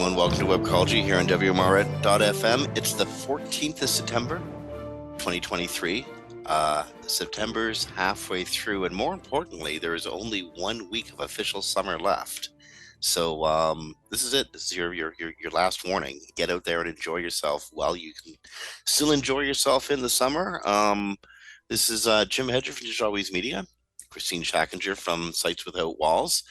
everyone. Welcome to Webcology here on WMR.FM. It's the 14th of September, 2023. September's halfway through, and more importantly, there's only 1 week of official summer left. So this is it. This is your last warning. Get out there and enjoy yourself while you can still enjoy yourself in the summer. This is Jim Hedger from Digital Always Media, Kristine Schachinger from Sites Without Walls.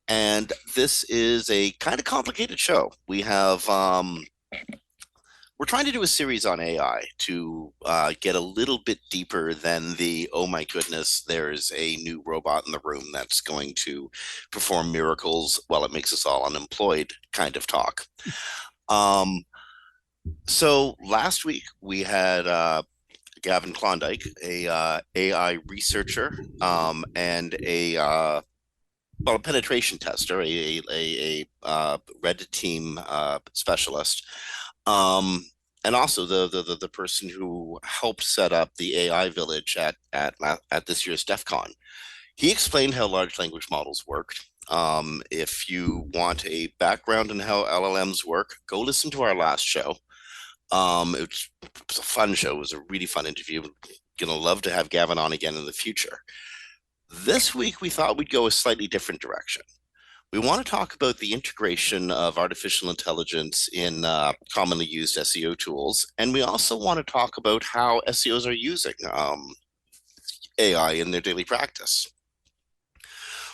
And this is a kind of complicated show. We have, we're trying to do a series on AI to get a little bit deeper than the, oh my goodness, there's a new robot in the room that's going to perform miracles while it makes us all unemployed kind of talk. So last week we had Gavin Klondike, a AI researcher and a penetration tester, a red team specialist, and also the person who helped set up the AI village at this year's DEF CON. He explained how large language models worked. If you want a background in how LLMs work, go listen to our last show. It was a fun show. It was a really fun interview. Gonna love to have Gavin on again in the future. This week, we thought we'd go a slightly different direction. We want to talk about the integration of artificial intelligence in commonly used SEO tools, and we also want to talk about how SEOs are using AI in their daily practice.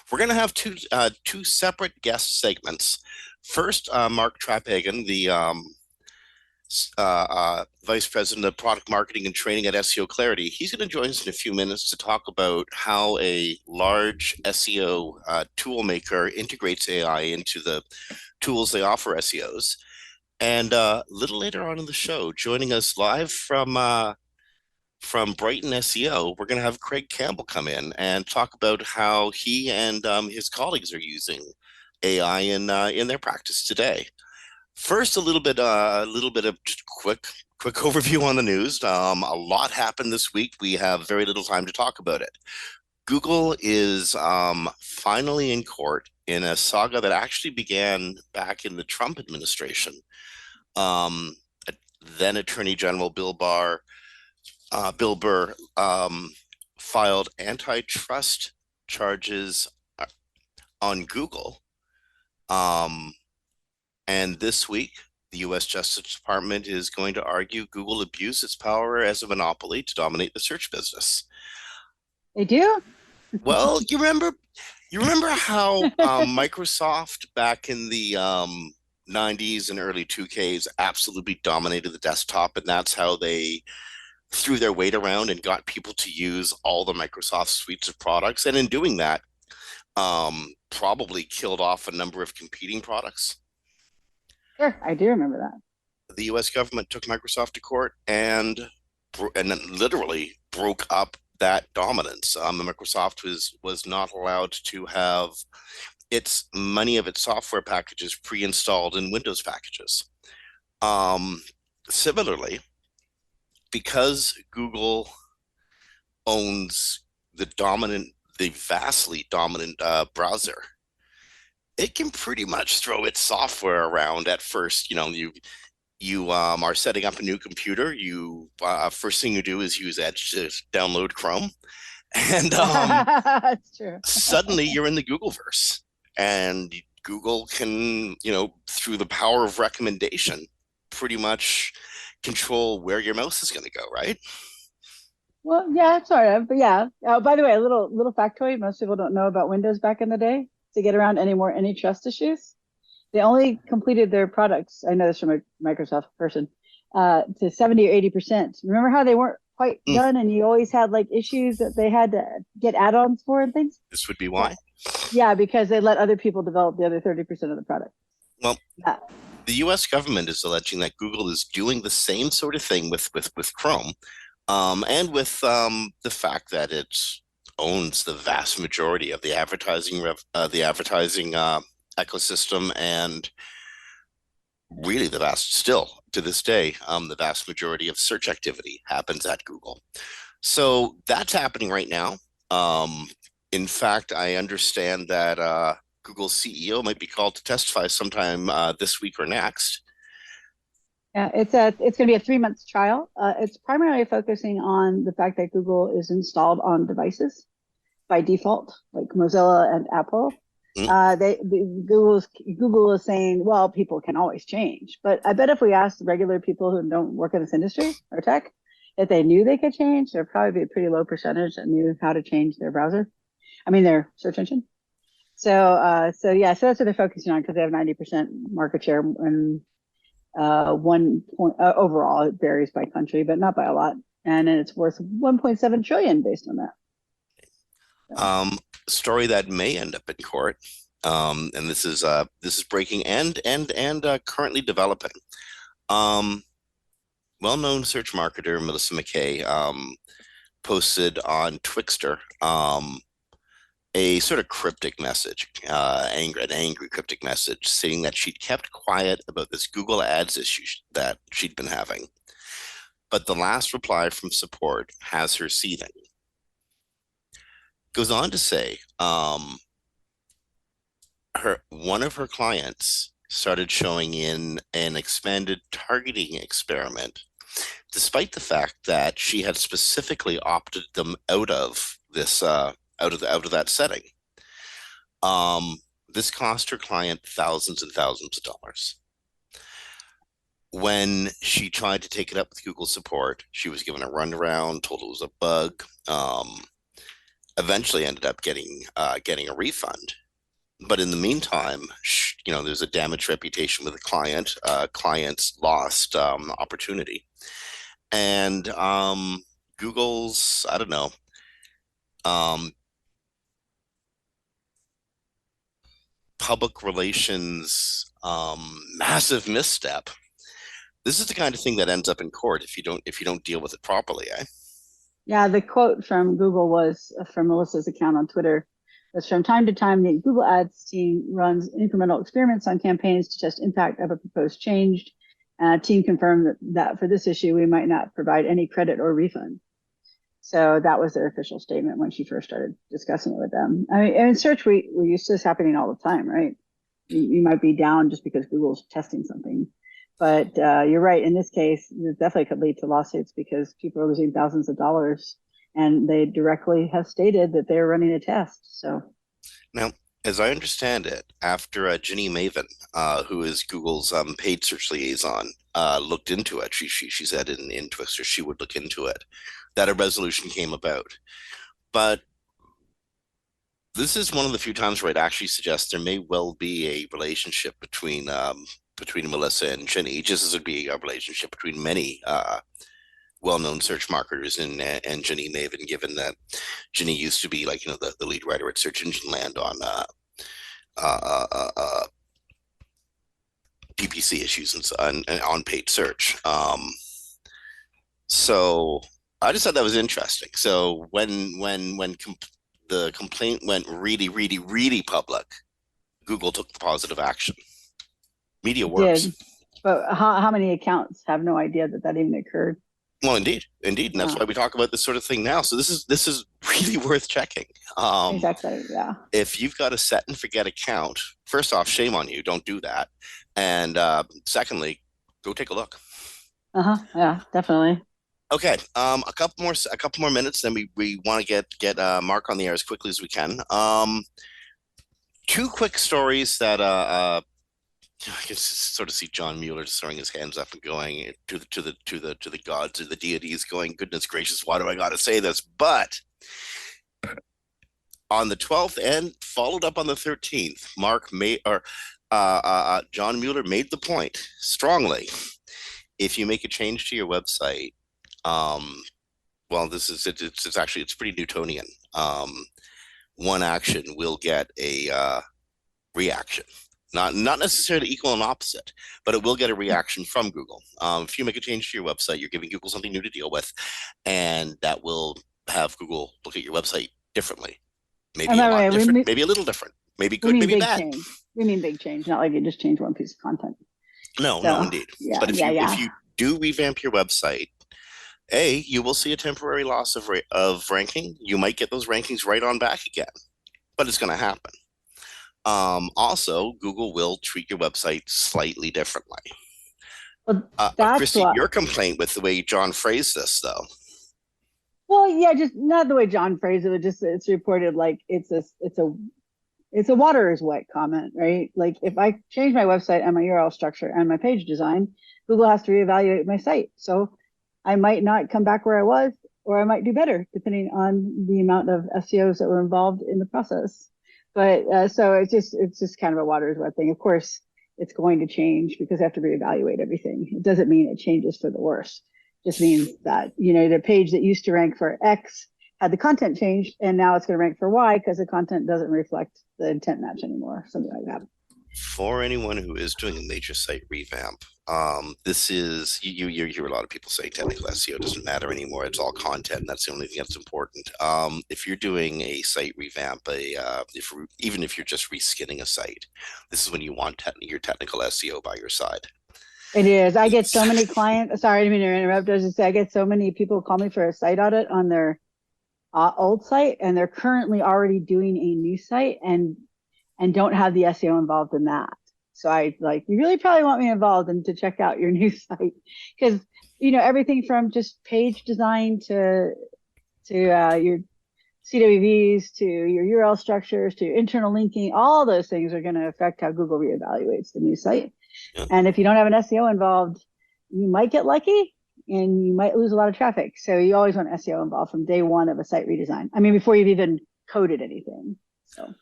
We're going to have two separate guest segments. First, Mark Traphagen, the Vice President of Product Marketing and Training at seoClarity. He's going to join us in a few minutes to talk about how a large SEO tool maker integrates AI into the tools they offer SEOs. And a little later on in the show, joining us live from Brighton SEO, we're going to have Craig Campbell come in and talk about how he and his colleagues are using AI in their practice today. First, a little bit of just quick overview on the news. A lot happened this week. We have very little time to talk about it. Google is finally in court in a saga that actually began back in the Trump administration. Then Attorney General Bill Burr filed antitrust charges on Google. And this week, the U.S. Justice Department is going to argue Google abused its power as a monopoly to dominate the search business. They do? Well, you remember how Microsoft back in the 90s and early 2Ks absolutely dominated the desktop, and that's how they threw their weight around and got people to use all the Microsoft suites of products. And in doing that, probably killed off a number of competing products. Sure, I do remember that. The U.S. government took Microsoft to court and literally broke up that dominance. Microsoft was not allowed to have many of its software packages pre-installed in Windows packages. Similarly, because Google owns the vastly dominant browser, it can pretty much throw its software around at first. You are setting up a new computer. First thing you do is use Edge to download Chrome, and That's true. Suddenly you're in the Googleverse, and Google can, through the power of recommendation, pretty much control where your mouse is going to go, right? Well, yeah, sort of, but yeah. By the way, a little factoid. Most people don't know about Windows back in the day. To get around any more antitrust issues, they only completed their products, I know this from a Microsoft person, to 70 or 80%. Remember how they weren't quite done, and you always had like issues that they had to get add-ons for and things? This would be why. Yeah, because they let other people develop the other 30% of the product. Well, the U.S. government is alleging that Google is doing the same sort of thing with Chrome, and with the fact that it owns the vast majority of the advertising ecosystem, and really still to this day, the vast majority of search activity happens at Google. So that's happening right now. In fact, I understand that Google's CEO might be called to testify sometime this week or next. Yeah, it's going to be a 3 month trial. It's primarily focusing on the fact that Google is installed on devices by default, like Mozilla and Apple. Mm. Google is saying, well, people can always change. But I bet if we asked regular people who don't work in this industry or tech, if they knew they could change, there'd probably be a pretty low percentage that knew how to change their browser. I mean, their search engine. So yeah, so that's what they're focusing on because they have 90% market share and 1 point overall. It varies by country, but not by a lot. And then it's worth 1.7 trillion based on that. So, Story that may end up in court. And this is breaking and currently developing. Um, Well-known search marketer Melissa McKay posted on Twixter a sort of cryptic message, an angry cryptic message, saying that she'd kept quiet about this Google Ads issue that she'd been having. But the last reply from support has her seething. Goes on to say, one of her clients started showing in an expanded targeting experiment, despite the fact that she had specifically opted them out of this out of that setting. This cost her client thousands and thousands of dollars. When she tried to take it up with Google support, she was given a runaround, told it was a bug. Eventually ended up getting a refund. But in the meantime, there's a damaged reputation with the client. Clients lost opportunity, and Google's, I don't know, public relations massive misstep. This is the kind of thing that ends up in court if you don't deal with it properly, eh? yeah, the quote from Google was from Melissa's account on Twitter. Was from time to time, the Google Ads team runs incremental experiments on campaigns to test impact of a proposed change. Team confirmed that for this issue, we might not provide any credit or refund. So that was their official statement when she first started discussing it with them. I mean, in search, we're used to this happening all the time, right? You might be down just because Google's testing something. But you're right. In this case, it definitely could lead to lawsuits because people are losing thousands of dollars, and they directly have stated that they're running a test. So Now, as I understand it, after Ginny Maven, who is Google's paid search liaison, looked into it, she said in Twister she would look into it, that a resolution came about. But this is one of the few times where it actually suggests there may well be a relationship between Melissa and Ginny, just as it would be a relationship between many well-known search marketers and Ginny Maven, given that Ginny used to be like the lead writer at Search Engine Land on PPC issues and on paid search. So I just thought that was interesting. So when the complaint went really, really, really public, Google took the positive action. Media it works. did. But how many accounts have no idea that even occurred? Well, indeed, and that's why we talk about this sort of thing now. So this is really worth checking. Exactly. Yeah. If you've got a set and forget account, first off, shame on you. Don't do that. And secondly, go take a look. Yeah, definitely. Okay. A couple more minutes, then we want to get Mark on the air as quickly as we can. Two quick stories that I can sort of see John Mueller just throwing his hands up and going to the gods or the deities, going, "Goodness gracious, why do I got to say this?" But on the 12th and followed up on the 13th, John Mueller made the point strongly: if you make a change to your website, well, it's pretty Newtonian. One action will get a reaction. Not necessarily equal and opposite, but it will get a reaction from Google. If you make a change to your website, you're giving Google something new to deal with, and that will have Google look at your website differently. Maybe a lot different, maybe a little different, maybe good, maybe bad. Change. We mean big change, not like you just change one piece of content. No, indeed. Yeah, but if you do revamp your website, you will see a temporary loss of ranking. You might get those rankings right on back again, but it's going to happen. Also, Google will treat your website slightly differently. Well, that's Kristine, what. your complaint with the way John phrased this, though. Well, yeah, just not the way John phrased it, but just it's reported like it's a water is wet comment, right? Like if I change my website and my URL structure and my page design, Google has to reevaluate my site. So I might not come back where I was, or I might do better depending on the amount of SEOs that were involved in the process. But so it's just kind of a water is wet thing. Of course, it's going to change because they have to reevaluate everything. It doesn't mean it changes for the worse. It just means that the page that used to rank for X had the content changed, and now it's going to rank for Y because the content doesn't reflect the intent match anymore, something like that. For anyone who is doing a major site revamp, this is you hear a lot of people say technical SEO doesn't matter anymore. It's all content. That's the only thing that's important. If you're doing a site revamp, even if you're just reskinning a site, this is when you want your technical SEO by your side. It is. I get so many clients. Sorry, I didn't mean to interrupt. I was just say I get so many people call me for a site audit on their old site, and they're currently already doing a new site and don't have the SEO involved in that. So I like, you really probably want me involved and to check out your new site because everything from just page design to your CWVs to your URL structures to your internal linking, all those things are going to affect how Google reevaluates the new site. Yeah. And if you don't have an SEO involved, you might get lucky and you might lose a lot of traffic. So you always want SEO involved from day one of a site redesign. I mean, before you've even coded anything. So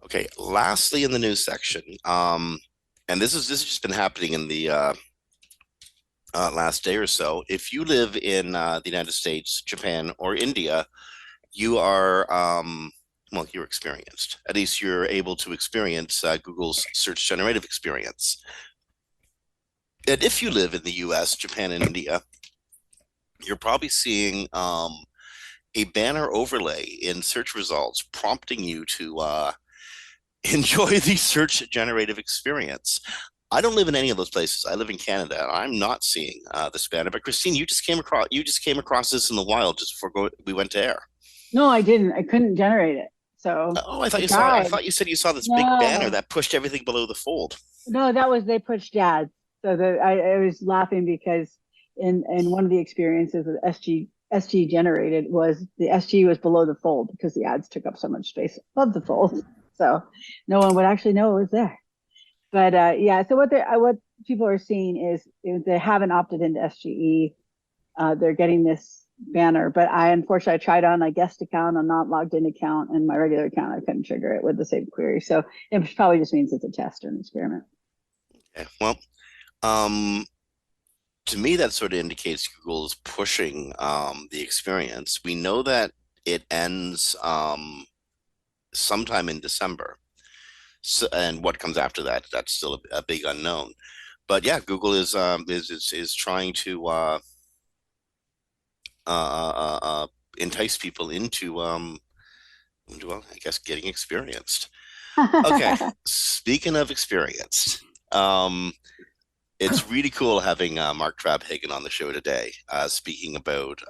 Okay. Lastly, in the news section, and this has just been happening in the last day or so. If you live in the United States, Japan, or India, you are well, you're experienced. At least you're able to experience Google's search generative experience. And if you live in the US, Japan, and India, you're probably seeing a banner overlay in search results prompting you to enjoy the search generative experience. I don't live in any of those places. I live in Canada. And I'm not seeing this banner. But Kristine, you just came across this in the wild just before we went to air. no, I didn't. I couldn't generate it. So Oh, I thought I you saw. I tried. thought you said you saw this big banner No, that pushed everything below the fold. no, that was they pushed ads. So I was laughing because in one of the experiences that SG generated was the SG was below the fold because the ads took up so much space above the fold. So no one would actually know it was there. But yeah, so what people are seeing is they haven't opted into SGE. They're getting this banner, but I unfortunately I tried on a guest account, a not logged in account, and my regular account. I couldn't trigger it with the same query. So it probably just means it's a test or an experiment. Yeah, well, um, to me, that sort of indicates Google is pushing the experience. We know that it ends sometime in December. So, and what comes after that, that's still a big unknown. But yeah, Google is trying to entice people into well, I guess getting experienced. Okay, speaking of experienced, um, it's really cool having Mark Traphagen on the show today, speaking about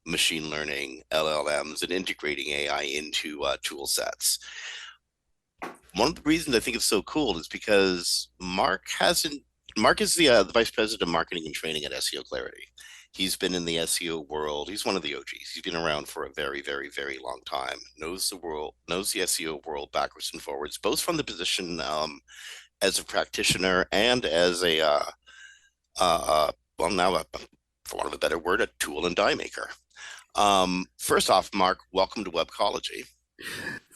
machine learning, LLMs, and integrating AI into tool sets. One of the reasons I think it's so cool is because Mark is the vice president of marketing and training at SEOClarity. He's been in the SEO world. He's one of the OGs. He's been around for a very, very, very long time. Knows the world, knows the SEO world backwards and forwards, both from the position as a practitioner and as a well, now for want of a better word, a tool and die maker. First off, Mark, welcome to Webcology.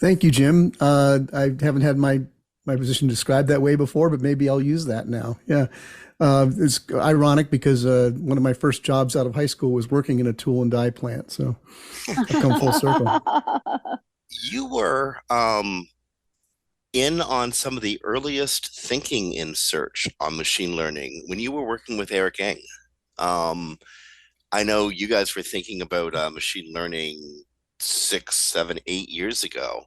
Thank you, Jim. I haven't had my position described that way before, but maybe I'll use that now. Yeah. It's ironic because one of my first jobs out of high school was working in a tool and die plant. So I've come full circle. You were in on some of the earliest thinking in search on machine learning when you were working with Eric Eng. Um, I know you guys were thinking about machine learning 6, 7, 8 years ago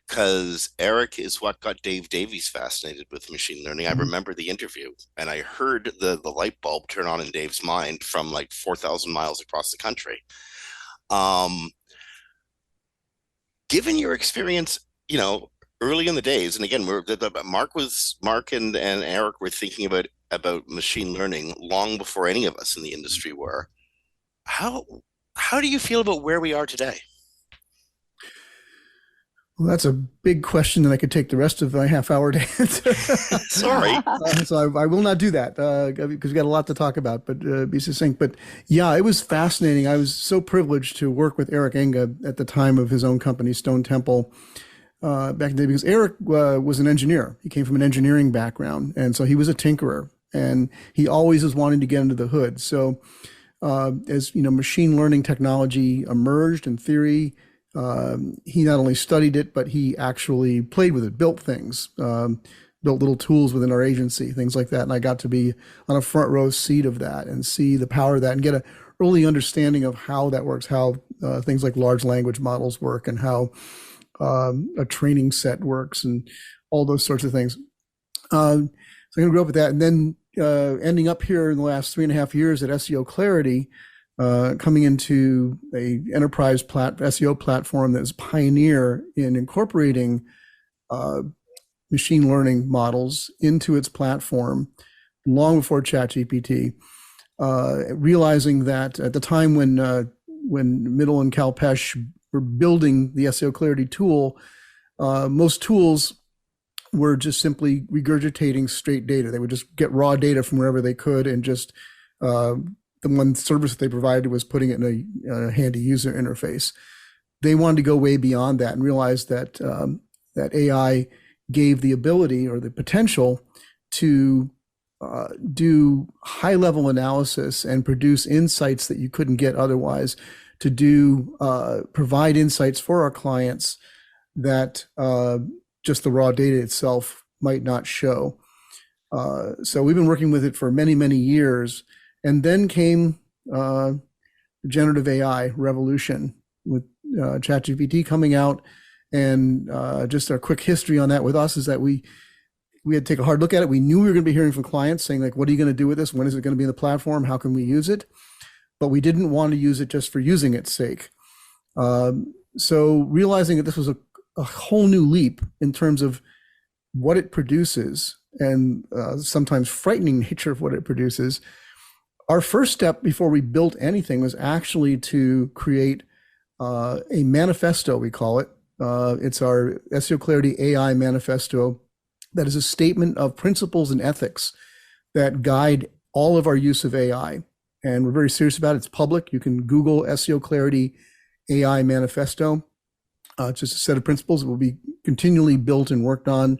because Eric is what got Dave Davies fascinated with machine learning. I remember the interview and I heard the light bulb turn on in Dave's mind from like 4,000 miles across the country. Um, Given your experience, early in the days, and again, Mark and Eric were thinking about machine learning long before any of us in the industry were. How how do you feel about where we are today? Well, that's a big question that I could take the rest of my half hour to answer. Sorry. So I will not do that because we got a lot to talk about, but be succinct. But yeah, it was fascinating. I was so privileged to work with Eric Enga at the time of his own company, Stone Temple, back in the day, because Eric was an engineer. He came from an engineering background, and so he was a tinkerer, and he always was wanting to get under the hood. So as you know, machine learning technology emerged in theory. He not only studied it, but he actually played with it, built things, built little tools within our agency, things like that. And I got to be on a front row seat of that and see the power of that and get an early understanding of how that works, how things like large language models work, and how a training set works, and all those sorts of things. So I'm going to grow up with that, and then ending up here in the last 3.5 years at seoClarity, coming into a enterprise SEO platform that is pioneer in incorporating machine learning models into its platform long before ChatGPT, realizing that at the time when Middle and Calpesh were building the seoClarity tool, most tools were just simply regurgitating straight data. They would just get raw data from wherever they could, and just the one service that they provided was putting it in a handy user interface. They wanted to go way beyond that and realized that that AI gave the ability or the potential to do high-level analysis and produce insights that you couldn't get otherwise, to do provide insights for our clients that just the raw data itself might not show. So we've been working with it for many, many years. And then came the generative AI revolution with ChatGPT coming out. And just our quick history on that with us is that we had to take a hard look at it. We knew we were going to be hearing from clients saying, like, what are you going to do with this? When is it going to be in the platform? How can we use it? But we didn't want to use it just for using its sake. So realizing that this was a whole new leap in terms of what it produces, and sometimes frightening nature of what it produces, our first step before we built anything was actually to create a manifesto, we call it. It's our seoClarity AI manifesto. That is a statement of principles and ethics that guide all of our use of AI. And we're very serious about it. It's public. You can Google seoClarity AI manifesto. It's just a set of principles that will be continually built and worked on.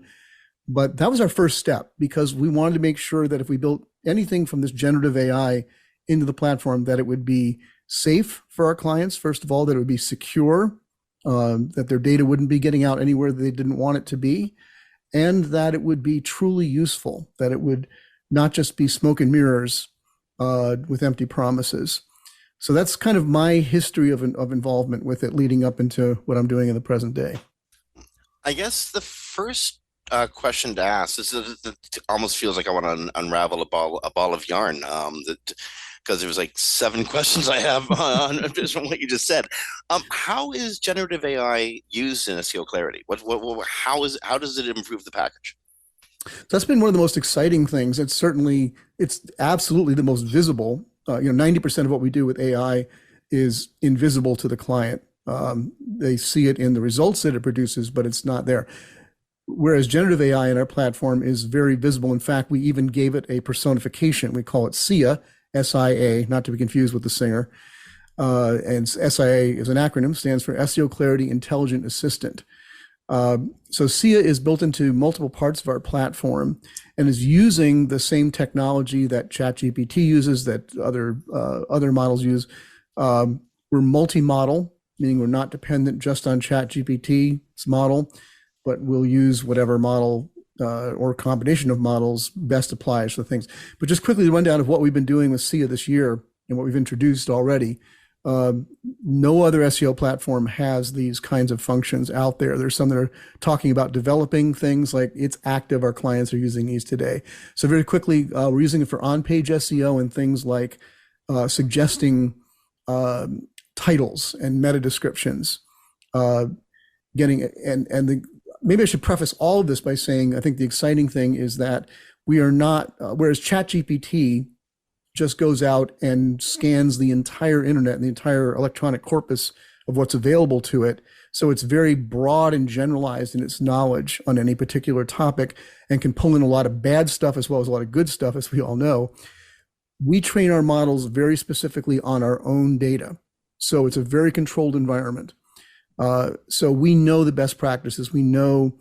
But that was our first step, because we wanted to make sure that if we built anything from this generative AI into the platform, that it would be safe for our clients, first of all, that it would be secure, that their data wouldn't be getting out anywhere they didn't want it to be, and that it would be truly useful, that it would not just be smoke and mirrors with empty promises. So that's kind of my history of involvement with it, leading up into what I'm doing in the present day. I guess the first question to ask is that it almost feels like I want to unravel a ball of yarn. Because there was like 7 questions I have on just from what you just said. How is generative AI used in seoClarity? How does it improve the package? So that's been one of the most exciting things. It's absolutely the most visible. 90% of what we do with AI is invisible to the client. They see it in the results that it produces, but it's not there. Whereas generative AI in our platform is very visible. In fact, we even gave it a personification. We call it SIA, SIA, not to be confused with the singer. And SIA is an acronym, stands for seoClarity Intelligent Assistant. So SIA is built into multiple parts of our platform and is using the same technology that ChatGPT uses, that other models use. We're multi-model, meaning we're not dependent just on ChatGPT's model, but we'll use whatever model or combination of models best applies to things. But just quickly, the rundown of what we've been doing with SIA this year and what we've introduced already. No other SEO platform has these kinds of functions out there. There's some that are talking about developing things like it's active. Our clients are using these today. So very quickly, we're using it for on-page SEO and things like suggesting titles and meta descriptions, getting and maybe I should preface all of this by saying I think the exciting thing is that we are not, whereas ChatGPT just goes out and scans the entire internet and the entire electronic corpus of what's available to it. So it's very broad and generalized in its knowledge on any particular topic and can pull in a lot of bad stuff as well as a lot of good stuff, as we all know. We train our models very specifically on our own data. So it's a very controlled environment. So we know the best practices. We know,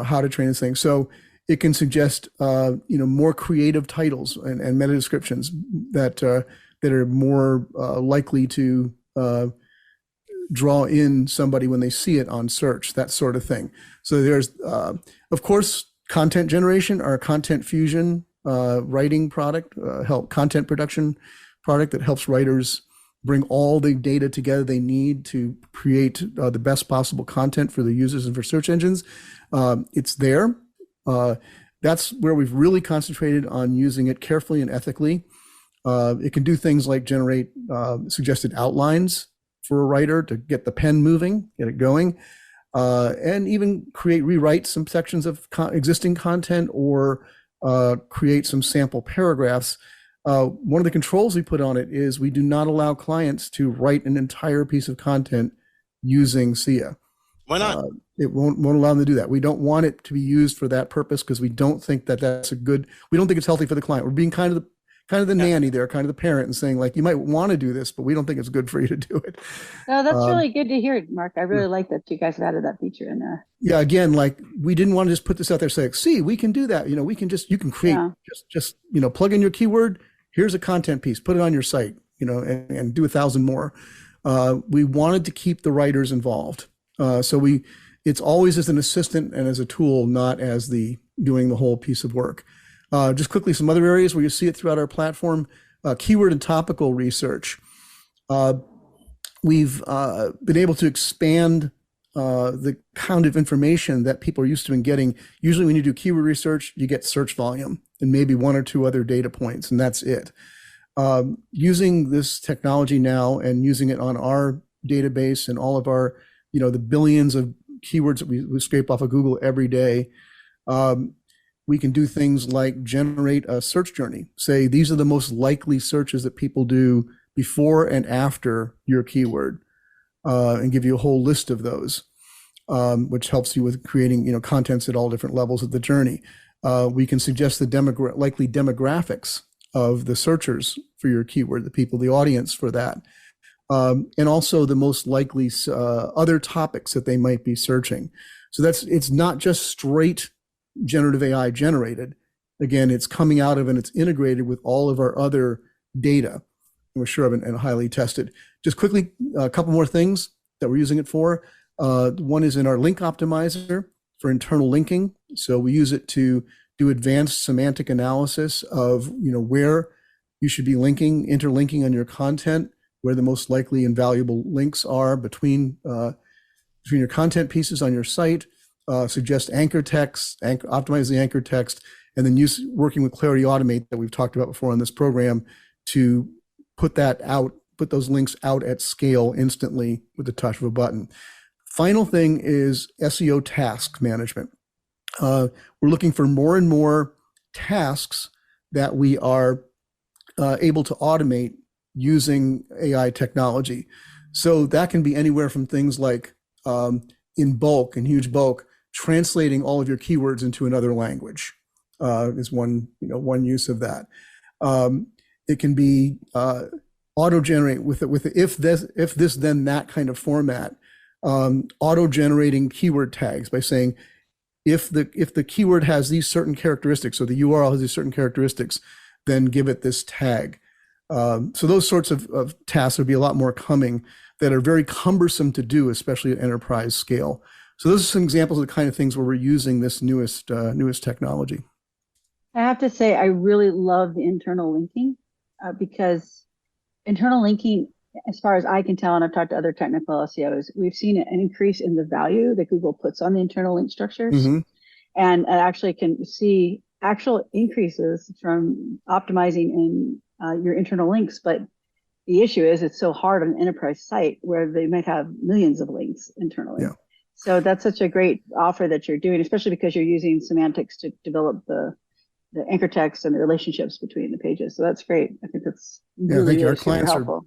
how to train this thing. So it can suggest, more creative titles and meta descriptions that are more likely to draw in somebody when they see it on search, that sort of thing. So there's, of course, content generation, our content fusion writing product, content production product that helps writers bring all the data together they need to create the best possible content for the users and for search engines. It's there. That's where we've really concentrated on using it carefully and ethically. It can do things like generate suggested outlines for a writer to get the pen moving, get it going, and even rewrite some sections of existing content or create some sample paragraphs. One of the controls we put on it is we do not allow clients to write an entire piece of content using SEO. Why not? It won't allow them to do that. We don't want it to be used for that purpose because we don't think that that's we don't think it's healthy for the client. We're being kind of the nanny there, kind of the parent, and saying like, you might want to do this, but we don't think it's good for you to do it. No, that's really good to hear, Mark. I really like that you guys have added that feature in there. Yeah, again, like we didn't want to just put this out there, say, see, we can do that. You can create, just plug in your keyword. Here's a content piece, put it on your site, and do 1,000 more. We wanted to keep the writers involved. So it's always as an assistant and as a tool, not as doing the whole piece of work. Just quickly, some other areas where you see it throughout our platform, keyword and topical research. We've been able to expand the kind of information that people are used to in getting. Usually when you do keyword research, you get search volume and maybe one or two other data points, and that's it. Using this technology now and using it on our database and all of our, the billions of keywords that we scrape off of Google every day, we can do things like generate a search journey. Say, these are the most likely searches that people do before and after your keyword, and give you a whole list of those, which helps you with creating, contents at all different levels of the journey. We can suggest the likely demographics of the searchers for your keyword, the audience for that, and also the most likely other topics that they might be searching. So it's not just straight generative AI generated. Again, it's coming out of and it's integrated with all of our other data. We're sure of and highly tested. Just quickly, a couple more things that we're using it for. One is in our link optimizer for internal linking. So we use it to do advanced semantic analysis of where you should be interlinking on your content, where the most likely and valuable links are between your content pieces on your site. Suggest anchor text, optimize the anchor text, and then working with Clarity Automate that we've talked about before on this program to put those links out at scale instantly with the touch of a button. Final thing is SEO task management. We're looking for more and more tasks that we are able to automate using AI technology. So that can be anywhere from things like in huge bulk, translating all of your keywords into another language is one use of that. It can be auto-generate with the if this then that kind of format, auto-generating keyword tags by saying if the keyword has these certain characteristics, or the URL has these certain characteristics, then give it this tag. So those sorts of tasks would be a lot more coming that are very cumbersome to do, especially at enterprise scale. So those are some examples of the kind of things where we're using this newest technology. I have to say, I really love the internal linking because internal linking, as far as I can tell, and I've talked to other technical SEOs, we've seen an increase in the value that Google puts on the internal link structures. Mm-hmm. And actually can see actual increases from optimizing in your internal links. But the issue is it's so hard on an enterprise site where they might have millions of links internally. Yeah. So that's such a great offer that you're doing, especially because you're using semantics to develop the anchor text and the relationships between the pages. So that's great. I think that's Yeah, really, thank you. Our really super helpful.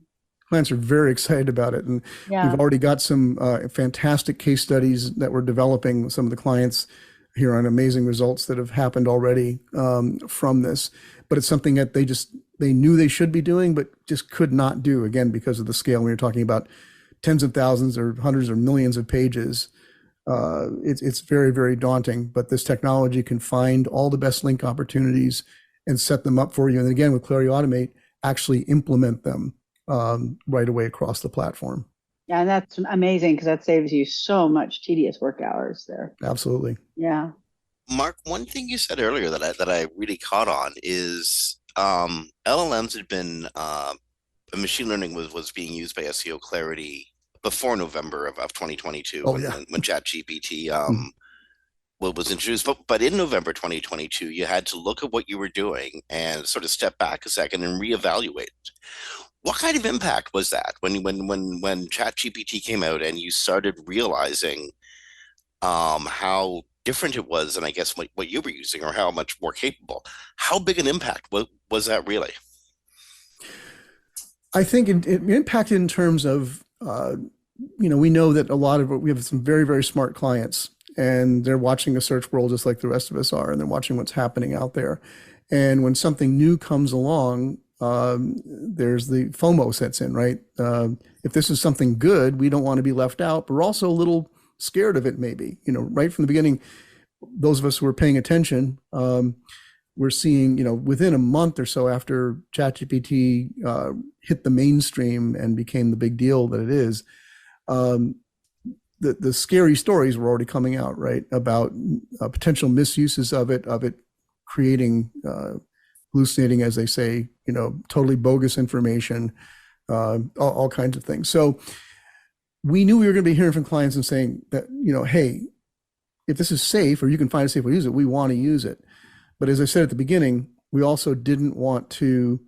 clients are very excited about it, and we've Yeah. already got some fantastic case studies that we're developing with some of the clients here on amazing results that have happened already from this. But it's something that they knew they should be doing, but just could not do, again, because of the scale. We were talking about tens of thousands or hundreds or millions of pages. It's very, very daunting, but this technology can find all the best link opportunities and set them up for you. And again, with Clarity Automate, actually implement them right away across the platform. Yeah, and that's amazing because that saves you so much tedious work hours there. Absolutely. Yeah. Mark, one thing you said earlier that I really caught on is LLMs had been machine learning was being used by SEO Clarity before November of 2022 Oh, yeah. when ChatGPT Mhm. was introduced. But in November 2022, you had to look at what you were doing and sort of step back a second and reevaluate. What kind of impact was that when ChatGPT came out and you started realizing how different it was, and I guess what you were using or how much more capable? How big an impact was that really? I think it impacted in terms of, we know that we have some very, very smart clients, and they're watching the search world just like the rest of us are, and they're watching what's happening out there. And when something new comes along, there's the FOMO sets in, right? If this is something good, we don't want to be left out, but we're also a little scared of it, maybe. Right from the beginning, those of us who are paying attention, we're seeing, within a month or so after ChatGPT hit the mainstream and became the big deal that it is, the scary stories were already coming out, right, about potential misuses of it creating, hallucinating, as they say, totally bogus information, all kinds of things. So we knew we were going to be hearing from clients and saying that, hey, if this is safe or you can find a safe way to use it, we want to use it. But as I said at the beginning, we also didn't want to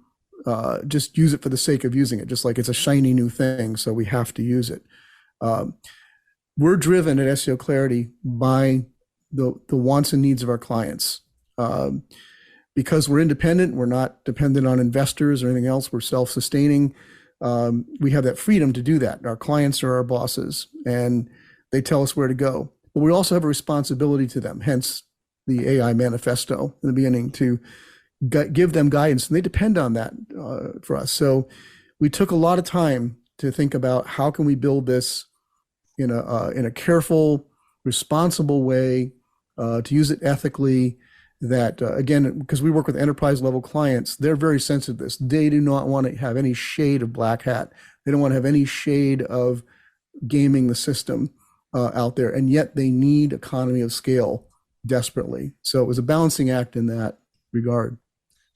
just use it for the sake of using it, just like it's a shiny new thing, so we have to use it. We're driven at SEO Clarity by the wants and needs of our clients. Because we're independent, we're not dependent on investors or anything else, we're self-sustaining. We have that freedom to do that. Our clients are our bosses, and they tell us where to go. But we also have a responsibility to them, hence the AI manifesto in the beginning, to give them guidance, and they depend on that for us. So we took a lot of time to think about how can we build this in a careful, responsible way, to use it ethically. That again, because we work with enterprise level clients, they're very sensitive to this. They do not want to have any shade of black hat. They don't want to have any shade of gaming the system out there, and yet they need economy of scale desperately. So it was a balancing act in that regard.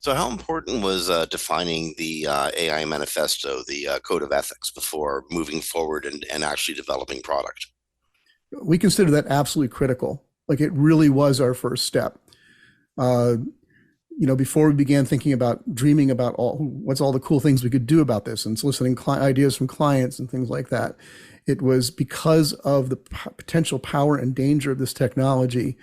So how important was defining the AI manifesto, the code of ethics, before moving forward and actually developing product? We consider that absolutely critical. Like, it really was our first step. Before we began dreaming about what's all the cool things we could do about this and soliciting ideas from clients and things like that, it was because of the potential power and danger of this technology.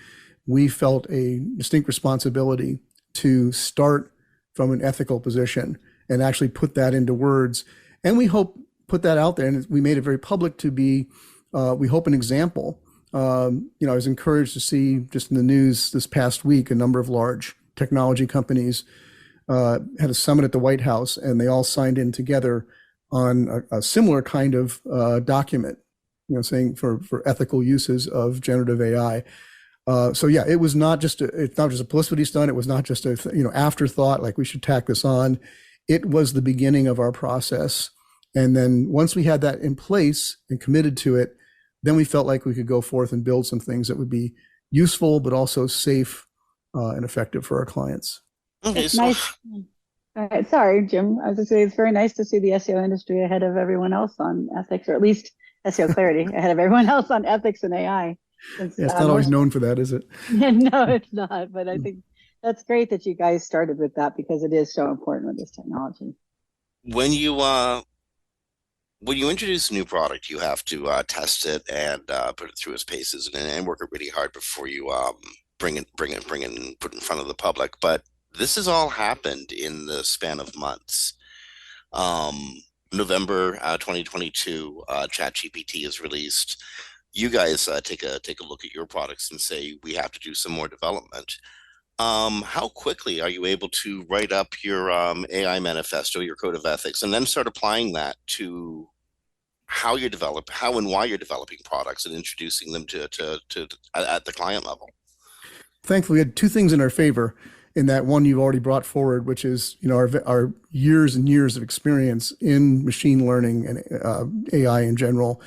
We felt a distinct responsibility to start from an ethical position and actually put that into words. And we hope put that out there. And we made it very public to be, we hope, an example. I was encouraged to see just in the news this past week, a number of large technology companies had a summit at the White House, and they all signed in together on a similar kind of document, saying for ethical uses of generative AI. So yeah, it's not just a publicity stunt. It was not just a afterthought, like we should tack this on. It was the beginning of our process. And then once we had that in place and committed to it, then we felt like we could go forth and build some things that would be useful, but also safe and effective for our clients. Okay, It's so nice. All right, sorry, Jim. I was going to say it's very nice to see the SEO industry ahead of everyone else on ethics, or at least SEO Clarity ahead of everyone else on ethics and AI. Since, Yeah, it's not always known for that, is it? no, it's not. But I think that's great that you guys started with that because it is so important with this technology. when you when you introduce a new product, you have to test it and put it through its paces and work it really hard before you bring it and put it in front of the public. But this has all happened in the span of months. Um, November 2022, ChatGPT is released. You guys take a look at your products and say we have to do some more development. How quickly are you able to write up your AI manifesto, your code of ethics, and then start applying that to how and why you're developing products and introducing them to at the client level? Thankfully, we had two things in our favor. In that one you've already brought forward, which is our years and years of experience in machine learning and AI in general.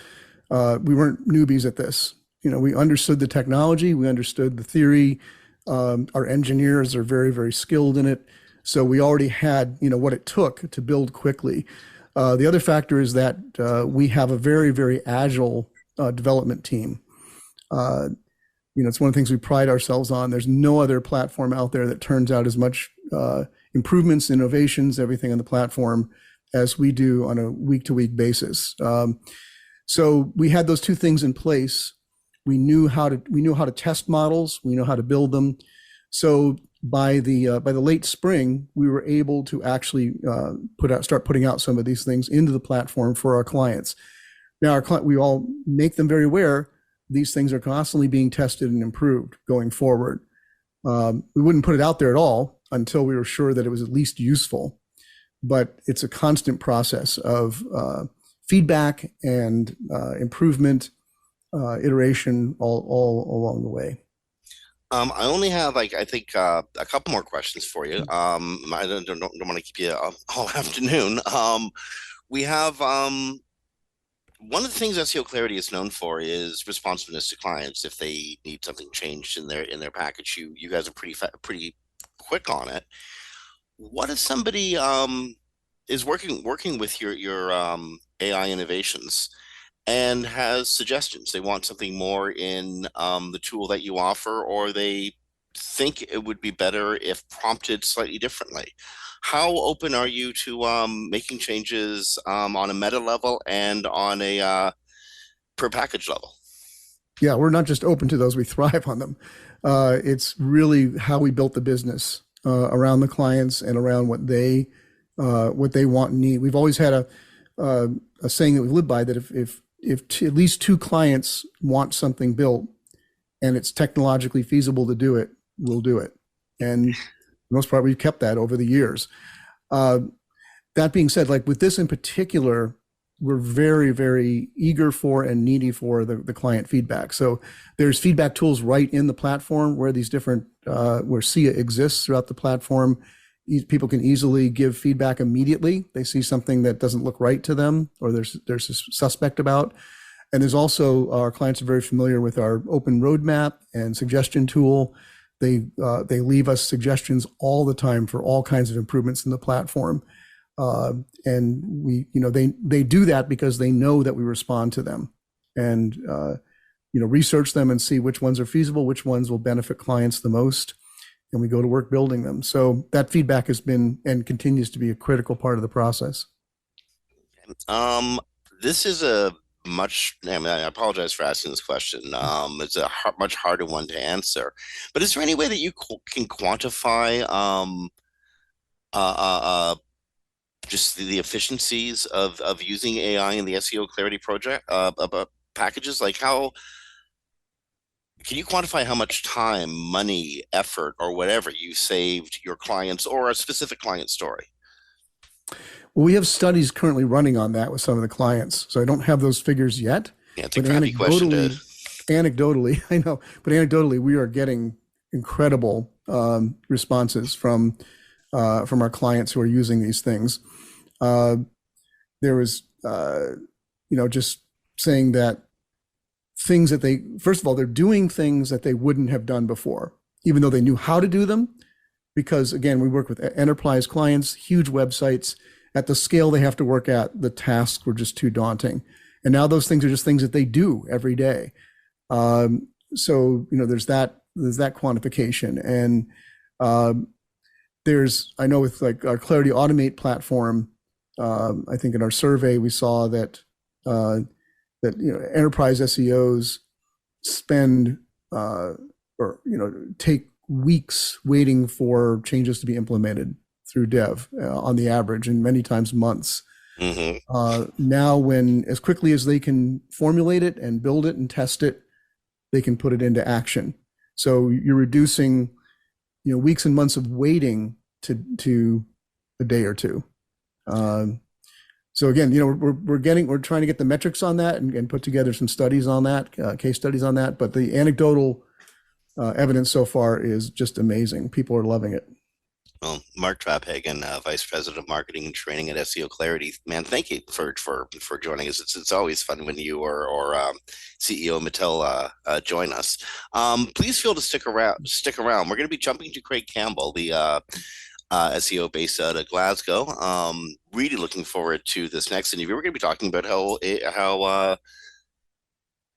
We weren't newbies at this. We understood the technology, we understood the theory. Our engineers are very, very skilled in it. So we already had, what it took to build quickly. The other factor is that we have a very, very agile development team. It's one of the things we pride ourselves on. There's no other platform out there that turns out as much improvements, innovations, everything on the platform as we do on a week-to-week basis. So we had those two things in place. We knew how to test models. We know how to build them. So by the late spring, we were able to actually start putting out some of these things into the platform for our clients. Now, we all make them very aware these things are constantly being tested and improved going forward. We wouldn't put it out there at all until we were sure that it was at least useful. But it's a constant process of feedback and improvement, iteration all along the way. I only have I think a couple more questions for you. I don't want to keep you all afternoon. We have one of the things seoClarity is known for is responsiveness to clients. If they need something changed in their package, you guys are pretty quick on it. What if somebody is working with your AI innovations and has suggestions? They want something more in the tool that you offer, or they think it would be better if prompted slightly differently. How open are you to making changes on a meta level and on a per package level? Yeah, we're not just open to those, we thrive on them. It's really how we built the business around the clients and around what they want and need. We've always had a saying that we live by, that if at least two clients want something built and it's technologically feasible to do it, we'll do it. And for the most part, we've kept that over the years. That being said, like with this in particular, we're very, very eager for and needy for the client feedback. So there's feedback tools right in the platform where these different, where SIA exists throughout the platform. People can easily give feedback immediately. They see something that doesn't look right to them, or there's a suspect about. And there's also, our clients are very familiar with our open roadmap and suggestion tool. They leave us suggestions all the time for all kinds of improvements in the platform. And they do that because they know that we respond to them and, research them and see which ones are feasible, which ones will benefit clients the most. And we go to work building them. So that feedback has been and continues to be a critical part of the process. This is I apologize for asking this question. It's a much harder one to answer. But is there any way that you can quantify just the efficiencies of using AI in the seoClarity project packages? Like can you quantify how much time, money, effort, or whatever you saved your clients or a specific client story? Well, we have studies currently running on that with some of the clients. So I don't have those figures yet. Yeah, it's a crappy question. Anecdotally, I know, but anecdotally, we are getting incredible responses from our clients who are using these things. There was, just saying that things that first of all, they're doing things that they wouldn't have done before, even though they knew how to do them. Because again, we work with enterprise clients, huge websites. At the scale they have to work at, the tasks were just too daunting. And now those things are just things that they do every day. So, there's that quantification. And I know with like our Clarity Automate platform, I think in our survey, we saw that that enterprise SEOs spend take weeks waiting for changes to be implemented through dev on the average, and many times months. Now, when as quickly as they can formulate it and build it and test it, they can put it into action. So you're reducing weeks and months of waiting to a day or two. So again, we're trying to get the metrics on that and put together some studies on that, case studies on that. But the anecdotal evidence so far is just amazing. People are loving it. Well, Mark Traphagen, Vice President of Marketing and Training at seoClarity, man, thank you for joining us. It's always fun when you or CEO Mattel join us. Please feel to stick around. We're going to be jumping to Craig Campbell, the SEO based out of Glasgow. Really looking forward to this next interview. We're going to be talking about how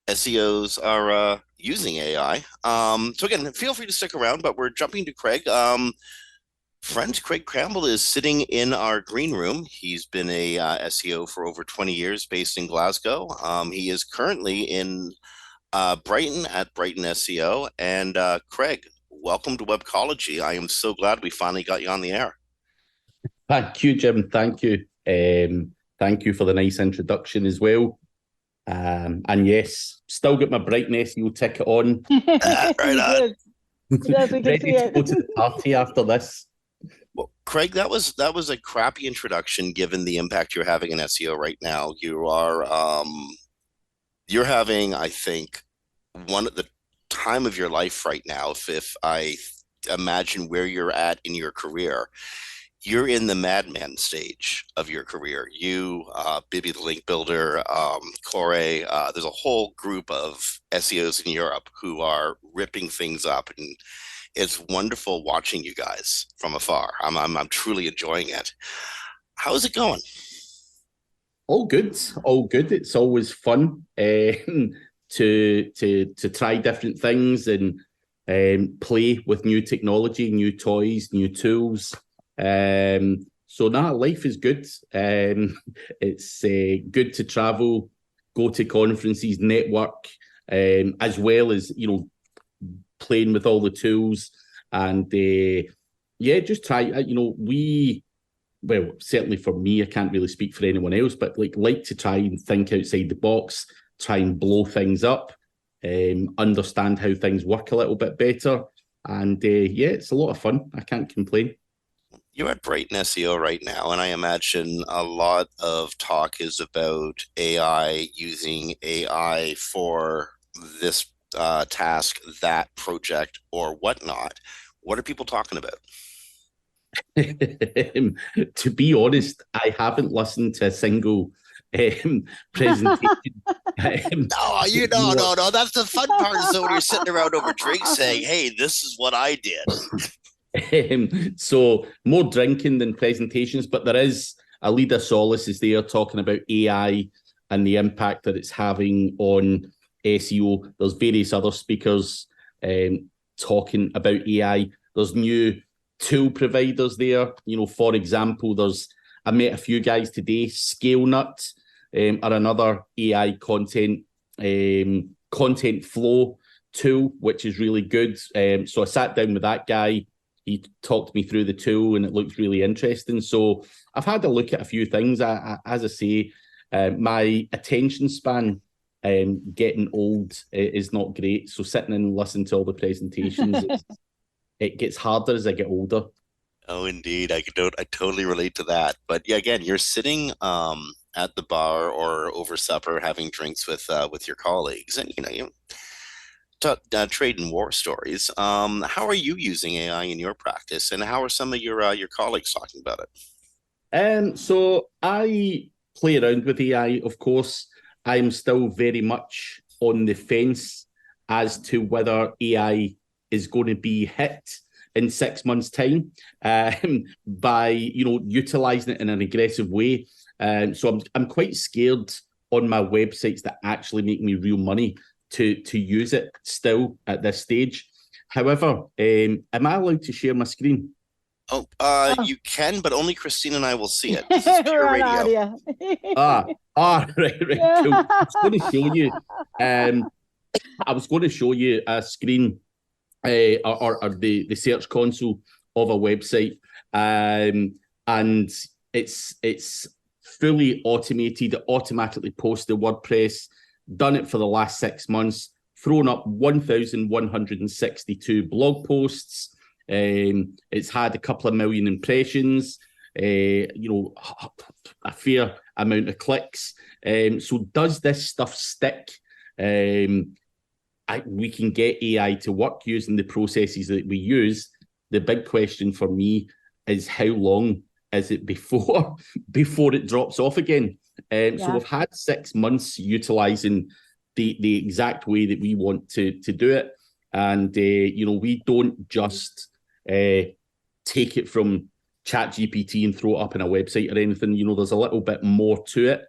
SEOs are using AI. So again, feel free to stick around, but we're jumping to Craig. Friend Craig Campbell is sitting in our green room. He's been a SEO for over 20 years based in Glasgow. He is currently in Brighton at Brighton SEO. And Craig, welcome to Webcology. I am so glad we finally got you on the air. Thank you, Jim. Thank you. Thank you for the nice introduction as well. And yes, still got my Brighton SEO ticket on. Right on. Yes, we can Ready see to it. go to the party after this. Well, Craig, that was a crappy introduction given the impact you're having in SEO right now. You're having, I think, one of the time of your life right now. If I imagine where you're at in your career, you're in the madman stage of your career. You, Bibi the Link Builder, Corey, there's a whole group of SEOs in Europe who are ripping things up, and it's wonderful watching you guys from afar. I'm truly enjoying it. How's it going? All good. All good. It's always fun to try different things and play with new technology, new toys, new tools. So now life is good. It's good to travel, go to conferences, network, as well as playing with all the tools, and just try. Well, certainly for me, I can't really speak for anyone else, but like to try and think outside the box, try and blow things up, understand how things work a little bit better, and it's a lot of fun. I can't complain. You're at Brighton SEO right now, and I imagine a lot of talk is about AI, using AI for this task, that project, or whatnot. What are people talking about? To be honest, I haven't listened to a single presentation. No. That's the fun part. Is when you're sitting around over drinks saying, "Hey, this is what I did." So more drinking than presentations, but there is a leader solace is there talking about AI and the impact that it's having on SEO. There's various other speakers talking about AI. There's new tool providers there. For example, I met a few guys today. ScaleNut are another AI content flow tool, which is really good. So I sat down with that guy. He talked me through the tool, and it looks really interesting. So I've had a look at a few things. As I say, my attention span getting old is not great. So sitting and listening to all the presentations, it gets harder as I get older. Oh, indeed. I totally relate to that. But yeah, again, you're sitting at the bar or over supper having drinks with your colleagues, and you trade and war stories. How are you using AI in your practice, and how are some of your colleagues talking about it? So I play around with AI, of course. I'm still very much on the fence as to whether AI is going to be hit in 6 months' time by utilizing it in an aggressive way. So I'm quite scared on my websites that actually make me real money to use it still at this stage. However, am I allowed to share my screen? Oh, Oh, you can, but only Kristine and I will see it. This is we're pure on radio. audio. Right, cool. I was going to show you. I was going to show you a screen, or the search console of a website, and it's fully automated. It automatically posts the WordPress. Done it for the last 6 months. Thrown up 1,162 blog posts. It's had a couple of million impressions. A fair amount of clicks. So does this stuff stick? We can get AI to work using the processes that we use. The big question for me is how long is it before it drops off again? So we've had 6 months utilising the exact way that we want to do it, and we don't just take it from ChatGPT and throw it up on a website or anything. There's a little bit more to it.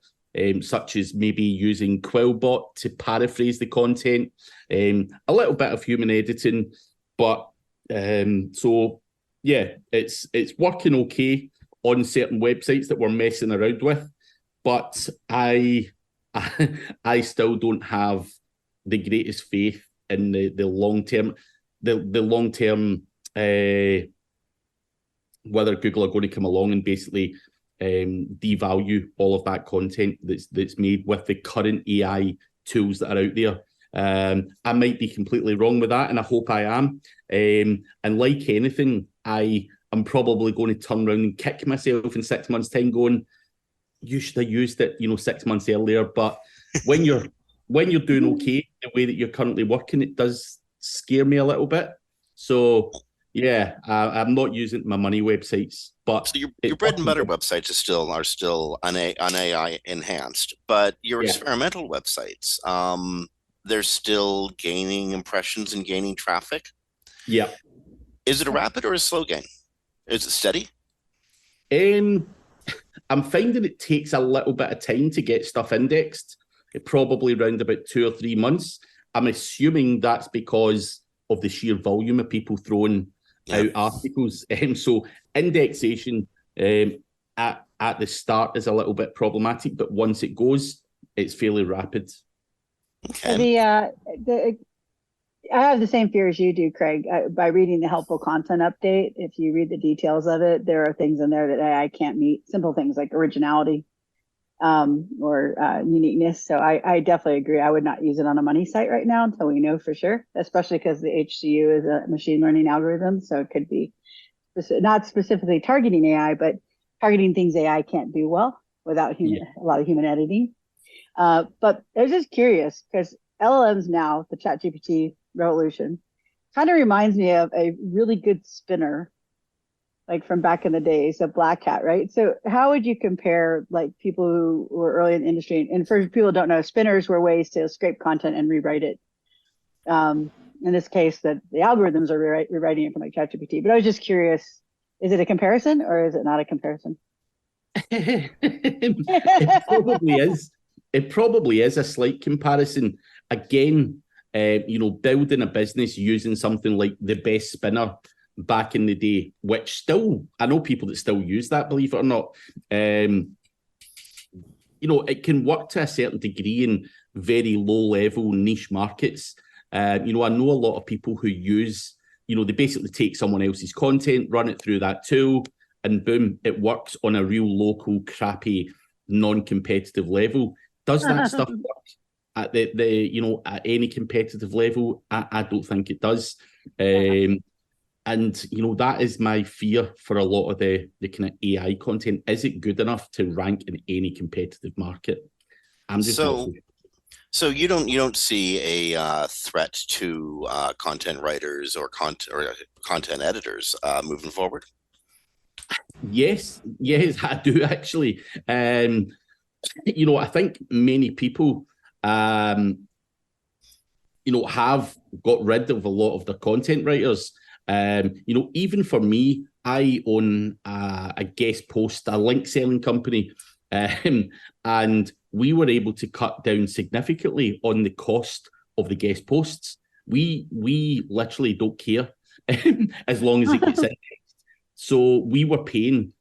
Such as maybe using Quillbot to paraphrase the content, a little bit of human editing, but so yeah, it's working okay on certain websites that we're messing around with, but I still don't have the greatest faith in the long term, whether Google are going to come along and basically devalue all of that content that's made with the current AI tools that are out there. I might be completely wrong with that, and I hope I am. And like anything, I am probably going to turn around and kick myself in 6 months' time, going, "You should have used it, 6 months earlier." But when you're doing okay the way that you're currently working, it does scare me a little bit. So yeah, I'm not using my money websites, but so your bread and butter websites are still on AI enhanced, but your experimental websites, they're still gaining impressions and gaining traffic. Yeah. Is it a rapid or a slow gain? Is it steady? I'm finding it takes a little bit of time to get stuff indexed. It probably around about 2 or 3 months. I'm assuming that's because of the sheer volume of people throwing out articles. So indexation at the start is a little bit problematic, but once it goes, it's fairly rapid. Okay. I have the same fear as you do, Craig. By reading the helpful content update, if you read the details of it, there are things in there that AI can't meet. Simple things like originality or uniqueness. So I definitely agree. I would not use it on a money site right now until we know for sure, especially because the HCU is a machine learning algorithm. So it could be not specifically targeting AI, but targeting things AI can't do well without a lot of human editing. But I was just curious because LLMs now, the ChatGPT revolution, kind of reminds me of a really good spinner, like from back in the days, a Black Hat, right? So how would you compare like people who were early in the industry? And for people who don't know, spinners were ways to scrape content and rewrite it. In this case, that the algorithms are rewriting it from like ChatGPT. But I was just curious, is it a comparison or is it not a comparison? It probably is. It probably is a slight comparison. Again, building a business using something like the best spinner back in the day, which still, I know people that still use that, believe it or not. It can work to a certain degree in very low level niche markets. I know a lot of people who use, they basically take someone else's content, run it through that tool, and boom, it works on a real local, crappy, non-competitive level. Does that stuff work at at any competitive level? I don't think it does. And that is my fear for a lot of the kind of AI content. Is it good enough to rank in any competitive market? I'm just so you don't see a threat to content writers or content editors moving forward? Yes, I do actually. I think many people, have got rid of a lot of their content writers. Even for me, I own a guest post, a link selling company, and we were able to cut down significantly on the cost of the guest posts. We literally don't care as long as it gets indexed. So we were paying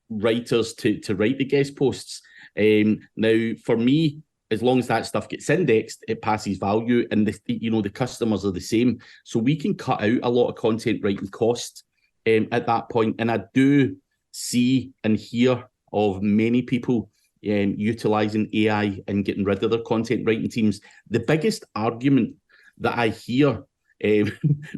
writers to write the guest posts. Now, for me, as long as that stuff gets indexed, it passes value, and the customers are the same. So we can cut out a lot of content writing cost at that point. And I do see and hear of many people utilizing AI and getting rid of their content writing teams. The biggest argument that I hear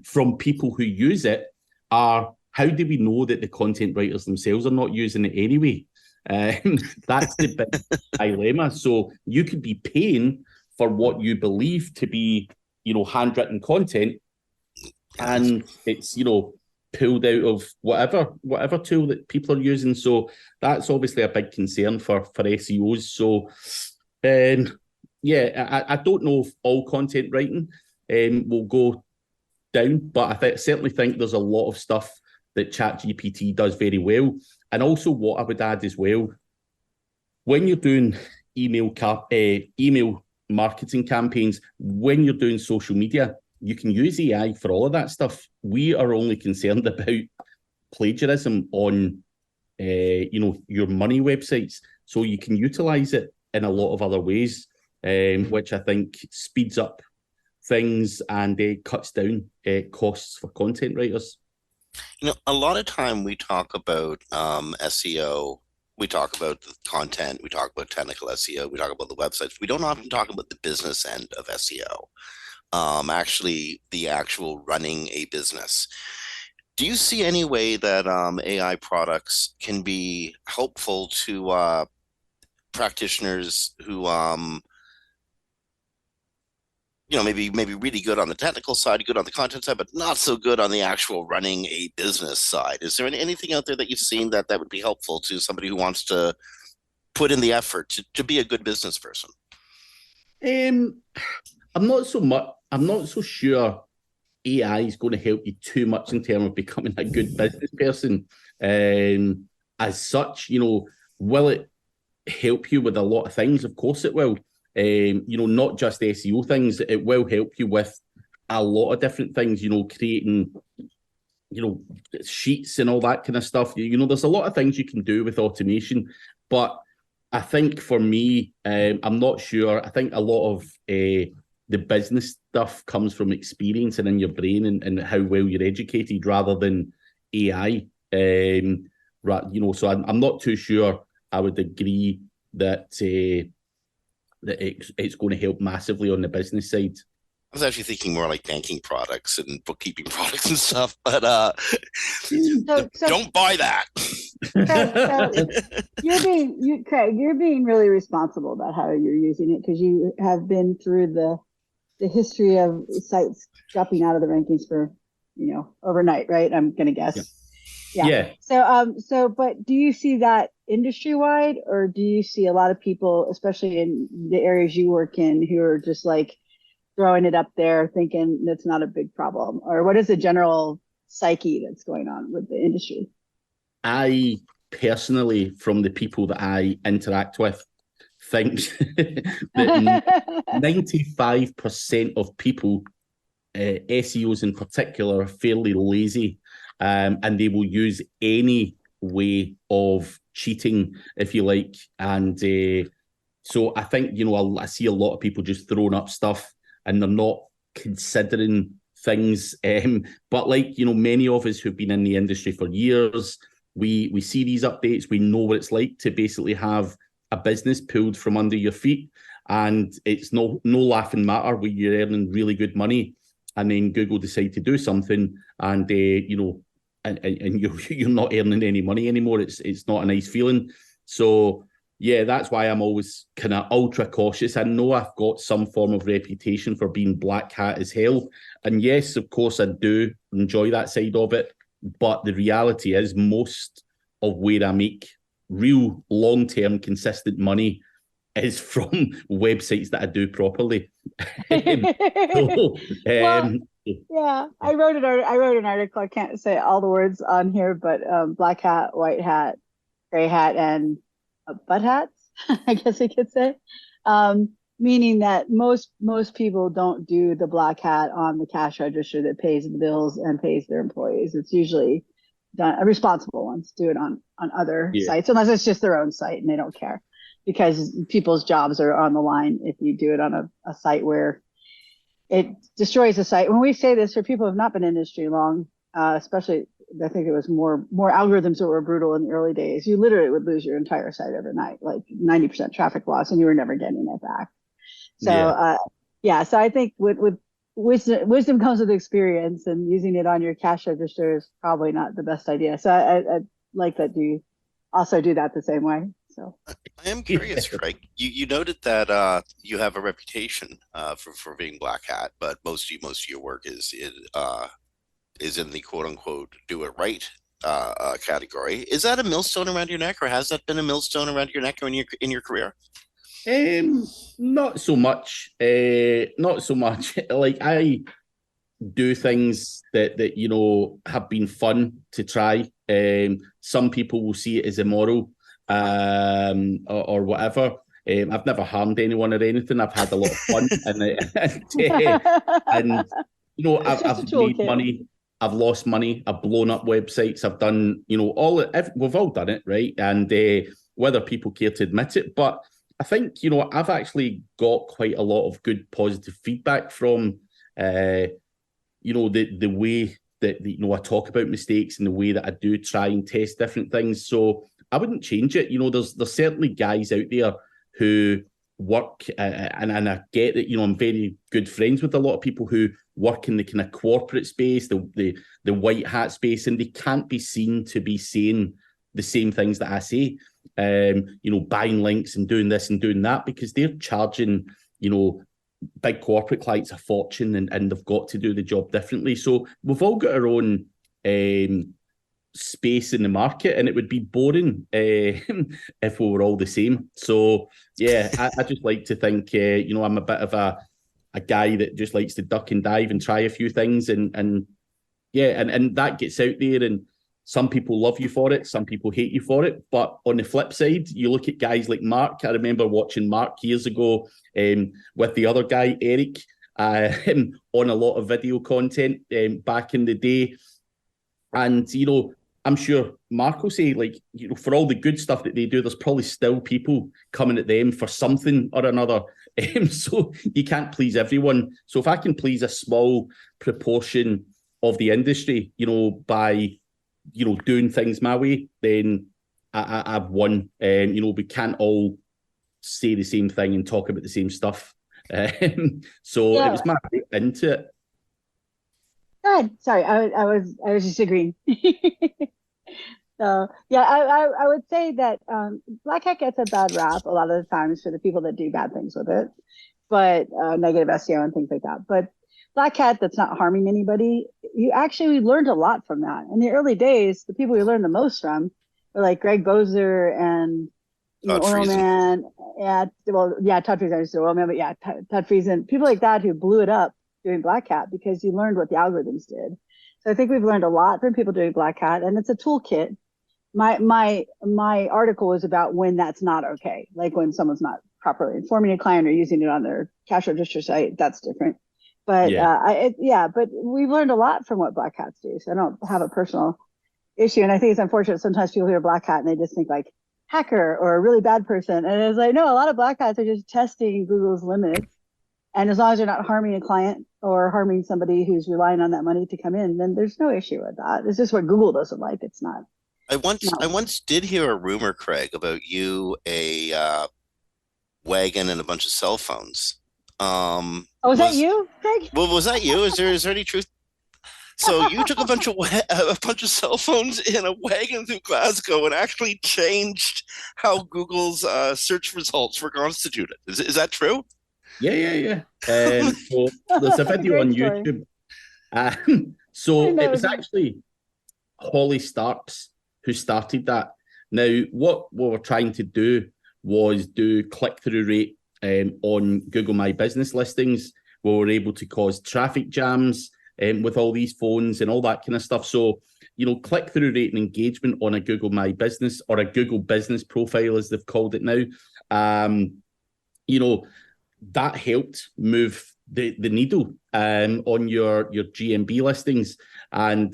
from people who use it are, how do we know that the content writers themselves are not using it anyway? That's the big dilemma. So you could be paying for what you believe to be, handwritten content, and it's, pulled out of whatever tool that people are using. So that's obviously a big concern for SEOs. So, I don't know if all content writing will go down, but I certainly think there's a lot of stuff that ChatGPT does very well. And also, what I would add as well, when you're doing email marketing campaigns, when you're doing social media, you can use AI for all of that stuff. We are only concerned about plagiarism on, your money websites. So you can utilize it in a lot of other ways, which I think speeds up things and cuts down costs for content writers. A lot of time we talk about SEO, we talk about the content, we talk about technical SEO, we talk about the websites. We don't often talk about the business end of SEO. Actually, the actual running a business. Do you see any way that AI products can be helpful to practitioners who maybe really good on the technical side, good on the content side, but not so good on the actual running a business side? Is there anything out there that you've seen that would be helpful to somebody who wants to put in the effort to be a good business person? I'm not so sure AI is going to help you too much in terms of becoming a good business person. As such, will it help you with a lot of things? Of course it will. Not just SEO things. It will help you with a lot of different things, creating, sheets and all that kind of stuff. There's a lot of things you can do with automation, but I think for me, I'm not sure. I think a lot of the business stuff comes from experience and in your brain and how well you're educated rather than AI. So I'm not too sure I would agree that it's going to help massively on the business side. I was actually thinking more like banking products and bookkeeping products and stuff, but don't buy that. Craig, you're being really responsible about how you're using it, because you have been through the history of sites dropping out of the rankings for, overnight, right? I'm going to guess. Yeah. So, but do you see that industry wide, or do you see a lot of people, especially in the areas you work in, who are just like throwing it up there thinking that's not a big problem? Or what is the general psyche that's going on with the industry? I personally, from the people that I interact with, think that 95% of people, SEOs in particular, are fairly lazy, and they will use any way of cheating, if you like. And so I think, I see a lot of people just throwing up stuff and they're not considering things. But like, many of us who've been in the industry for years, we see these updates. We know what it's like to basically have a business pulled from under your feet, and it's no laughing matter when you're earning really good money, and then Google decide to do something, and and you're not earning any money anymore. It's not a nice feeling. So yeah, that's why I'm always kind of ultra cautious. I know I've got some form of reputation for being black hat as hell, and yes, of course, I do enjoy that side of it. But the reality is, most of where I make real long-term consistent money is from websites that I do properly. Yeah, I wrote an article. I can't say all the words on here, but black hat, white hat, gray hat, and butt hats, I guess I could say. Meaning that most people don't do the black hat on the cash register that pays the bills and pays their employees. It's usually done, responsible ones do it on other sites, unless it's just their own site and they don't care, because people's jobs are on the line if you do it on a site where it destroys the site. When we say this for people who have not been in industry long, especially, I think it was more algorithms that were brutal in the early days. You literally would lose your entire site overnight, like 90% traffic loss, and you were never getting it back. So so I think with wisdom comes with experience, and using it on your cash register is probably not the best idea. So I like that you also do that the same way. So I am curious, Craig. You noted that you have a reputation for being black hat, but most of your work is in the quote unquote do it right category. Is that a millstone around your neck, or has that been a millstone around your neck in your career? Not so much. Not so much. Like, I do things that you know have been fun to try. Some people will see it as immoral, or whatever. I've never harmed anyone or anything. I've had a lot of fun, and you know, I've made money. I've lost money. I've blown up websites. I've done, you know, we've all done it, right? And whether people care to admit it, but I think, you know, I've actually got quite a lot of good positive feedback from, you know, the way that, you know, I talk about mistakes and the way that I do try and test different things. So I wouldn't change it. You know, there's certainly guys out there who work, and I get that, you know, I'm very good friends with a lot of people who work in the kind of corporate space, the white hat space, and they can't be seen to be saying the same things that I say. You know, buying links and doing this and doing that, because they're charging, you know, big corporate clients a fortune, and they've got to do the job differently. So we've all got our own space in the market, and it would be boring if we were all the same. So yeah, I just like to think, you know, I'm a bit of a guy that just likes to duck and dive and try a few things, and that gets out there, and some people love you for it, some people hate you for it. But on the flip side, you look at guys like Mark. I remember watching Mark years ago with the other guy, Eric, on a lot of video content back in the day. And, you know, I'm sure Mark will say, like, you know, for all the good stuff that they do, there's probably still people coming at them for something or another. So you can't please everyone. So if I can please a small proportion of the industry, you know, by, you know, doing things my way, then I've won. You know, we can't all say the same thing and talk about the same stuff. So it was my way into it. Go ahead. Sorry, I was just agreeing. So yeah, I would say that black hat gets a bad rap a lot of the times for the people that do bad things with it, but negative SEO and things like that. But black hat that's not harming anybody, you actually learned a lot from that. In the early days, the people you learned the most from were like Greg Bozer and Oilman. Todd Friesen is still Oilman, but yeah, Todd Friesen, people like that who blew it up doing black hat because you learned what the algorithms did. So I think we've learned a lot from people doing black hat, and it's a toolkit. My article was about when that's not okay, like when someone's not properly informing a client or using it on their cash register site. That's different. But but we've learned a lot from what black hats do. So I don't have a personal issue. And I think it's unfortunate sometimes people hear black hat and they just think like hacker or a really bad person. And it's like, no, a lot of black hats are just testing Google's limits. And as long as you're not harming a client or harming somebody who's relying on that money to come in, then there's no issue with that. It's just what Google doesn't like. It's not. I once did hear a rumor, Craig, about you, a wagon and a bunch of cell phones. Was that you, Craig? Well, was that you? Is there any truth? So you took a bunch of cell phones in a wagon through Glasgow and actually changed how Google's search results were constituted. Is that true? Yeah. So there's a video on YouTube. So it was actually Holly Starks who started that. Now, what we were trying to do was do click-through rate on Google My Business listings, where we're able to cause traffic jams with all these phones and all that kind of stuff. So, you know, click-through rate and engagement on a Google My Business or a Google Business profile, as they've called it now, you know, that helped move the needle on your GMB listings. And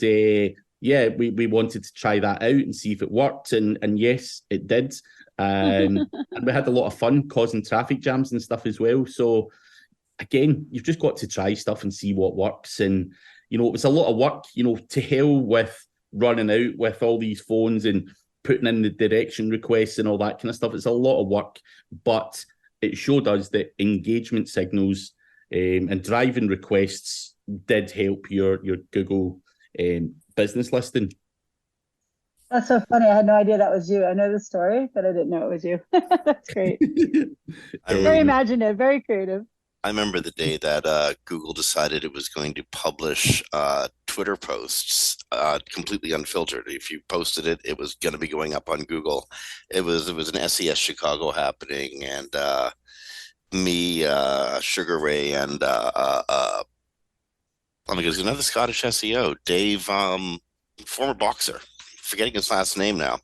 yeah, we wanted to try that out and see if it worked, and yes, it did. And we had a lot of fun causing traffic jams and stuff as well. So again, you've just got to try stuff and see what works. And it was a lot of work. To hell with running out with all these phones and putting in the direction requests and all that kind of stuff. It's a lot of work, but it showed us that engagement signals and driving requests did help your Google business listing. That's so funny. I had no idea that was you. I know the story, but I didn't know it was you. That's great. Very imaginative, very creative. I remember the day that Google decided it was going to publish Twitter posts completely unfiltered. If you posted it, it was going to be going up on Google. It was an SES Chicago happening, and me, Sugar Ray, and oh my God, another Scottish SEO, Dave, former boxer, forgetting his last name now.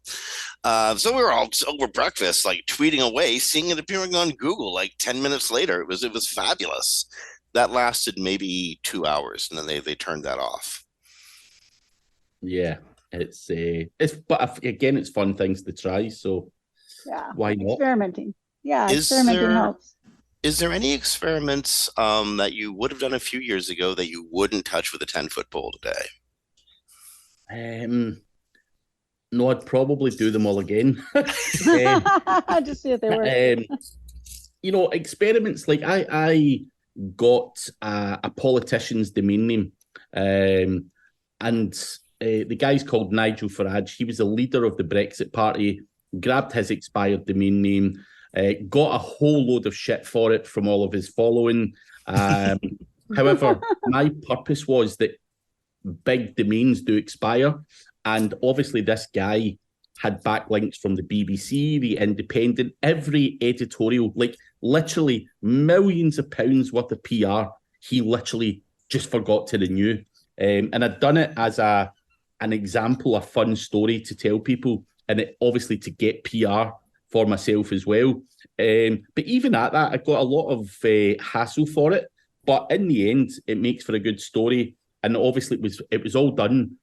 So we were all over breakfast, like tweeting away, seeing it appearing on Google. Like 10 minutes later, it was fabulous. That lasted maybe 2 hours, and then they turned that off. Yeah, it's but again, it's fun things to try. So yeah, why not? Experimenting? Yeah, experimenting helps. Is there any experiments that you would have done a few years ago that you wouldn't touch with a 10-foot pole today? No, I'd probably do them all again. Just see if they work. Experiments like I got a politician's domain name, and the guy's called Nigel Farage. He was a leader of the Brexit Party, grabbed his expired domain name, got a whole load of shit for it from all of his following. However, my purpose was that big domains do expire. And obviously this guy had backlinks from the BBC, the Independent, every editorial, like literally millions of pounds worth of PR. He literally just forgot to renew. And I'd done it as an example, a fun story to tell people, and it obviously to get PR for myself as well. But even at that, I got a lot of hassle for it. But in the end, it makes for a good story. And obviously it was all done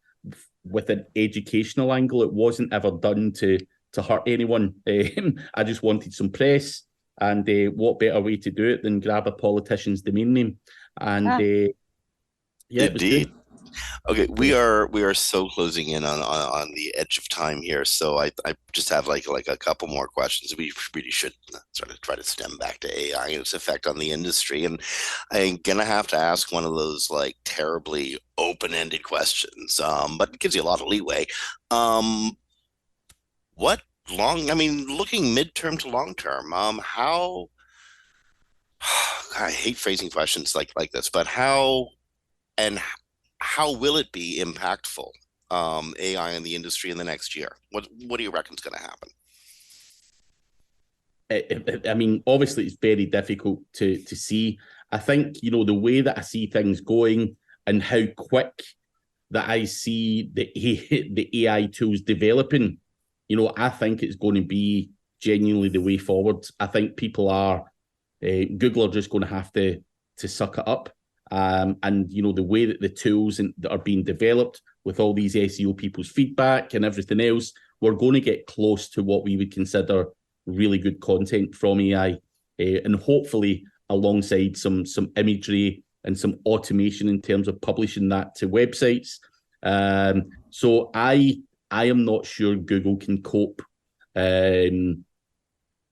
with an educational angle. It wasn't ever done to hurt anyone. I just wanted some press, and what better way to do it than grab a politician's domain name? And yeah, indeed. Okay, we are so closing in on the edge of time here, so I just have like a couple more questions. We really should sort of try to stem back to AI and its effect on the industry, and I'm gonna have to ask one of those like terribly open-ended questions, but it gives you a lot of leeway. Looking midterm to long term, how I hate phrasing questions like this, but how will it be impactful, AI in the industry in the next year? What do you reckon is going to happen? Obviously it's very difficult to see. I think, the way that I see things going and how quick that I see the AI tools developing, I think it's going to be genuinely the way forward. I think people Google are just going to have to suck it up. And the way that the tools that are being developed with all these SEO people's feedback and everything else, we're going to get close to what we would consider really good content from AI, and hopefully alongside some imagery and some automation in terms of publishing that to websites. So I am not sure Google can cope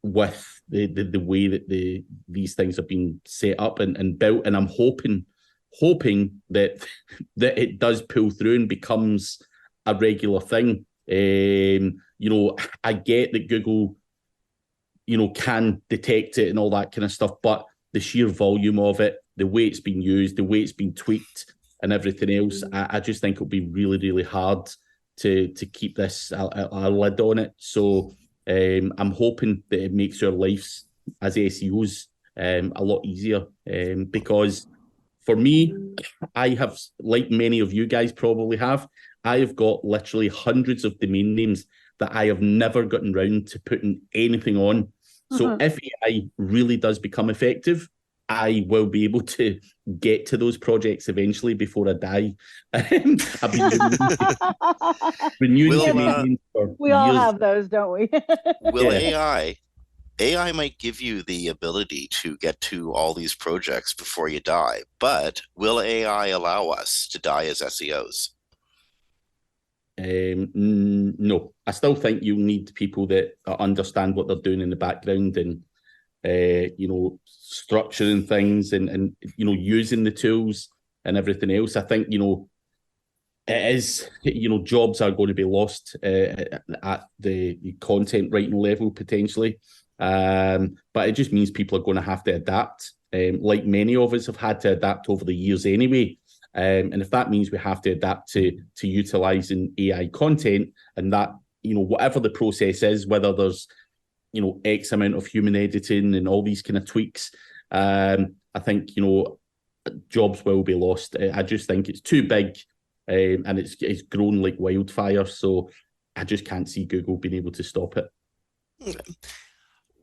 with the way that these things have been set up and built, and I'm hoping that it does pull through and becomes a regular thing. I get that Google, can detect it and all that kind of stuff, but the sheer volume of it, the way it's been used, the way it's been tweaked and everything else, I just think it'll be really, really hard to keep this a lid on it. So I'm hoping that it makes our lives as SEOs a lot easier, because for me, I have, like many of you guys probably have, I have got literally hundreds of domain names that I have never gotten round to putting anything on. So if AI really does become effective, I will be able to get to those projects eventually before I die. I've been renewing Will, Canadians for We all years. have those, don't we? will Yeah. AI might give you the ability to get to all these projects before you die, but will AI allow us to die as SEOs? No, I still think you'll need people that understand what they're doing in the background and structuring things and using the tools and everything else. I think it is jobs are going to be lost at the content writing level potentially, but it just means people are going to have to adapt. Like many of us have had to adapt over the years anyway. And if that means we have to adapt to utilizing AI content, and that whatever the process is, whether there's X amount of human editing and all these kind of tweaks, I think jobs will be lost. I just think it's too big, and it's grown like wildfire. So I just can't see Google being able to stop it. Okay.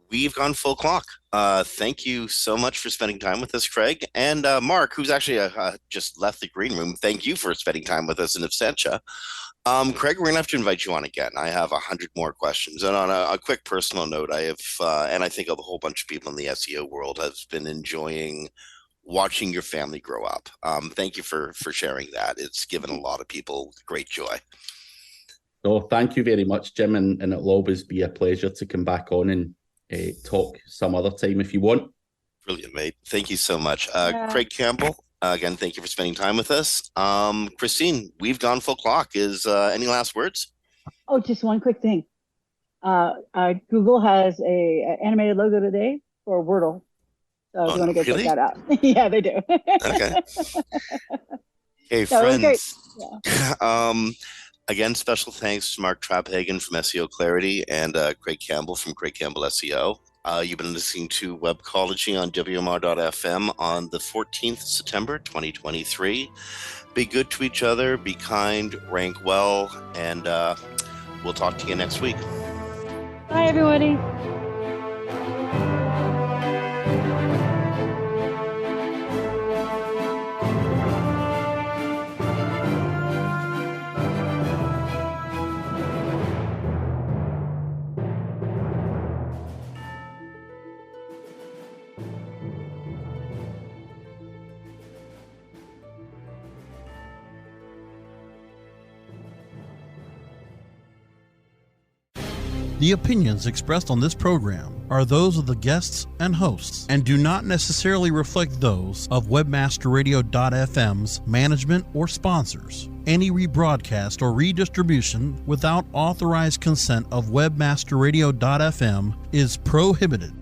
We've gone full clock. Thank you so much for spending time with us, Craig. And Mark, who's actually just left the green room, thank you for spending time with us in absentia. Craig, we're going to have to invite you on again. I have 100 more questions. And on a quick personal note, I have, and I think a whole bunch of people in the SEO world has been enjoying watching your family grow up. Thank you for sharing that. It's given a lot of people great joy. So thank you very much, Jim. And it'll always be a pleasure to come back on and talk some other time if you want. Brilliant, mate. Thank you so much. Yeah. Craig Campbell, again, thank you for spending time with us. Kristine, we've gone full clock. Is any last words? Oh, just one quick thing. Google has a animated logo today for Wordle. So if you want to go really? check that out. Yeah, they do. Okay. Hey, That was great. friends. Again, special thanks to Mark Traphagen from SEO Clarity and Craig Campbell from Craig Campbell SEO. You've been listening to Webcology on WMR.fm on the 14th September 2023. Be good to each other, be kind, rank well, and we'll talk to you next week. Bye, everybody. The opinions expressed on this program are those of the guests and hosts and do not necessarily reflect those of WebmasterRadio.fm's management or sponsors. Any rebroadcast or redistribution without authorized consent of WebmasterRadio.fm is prohibited.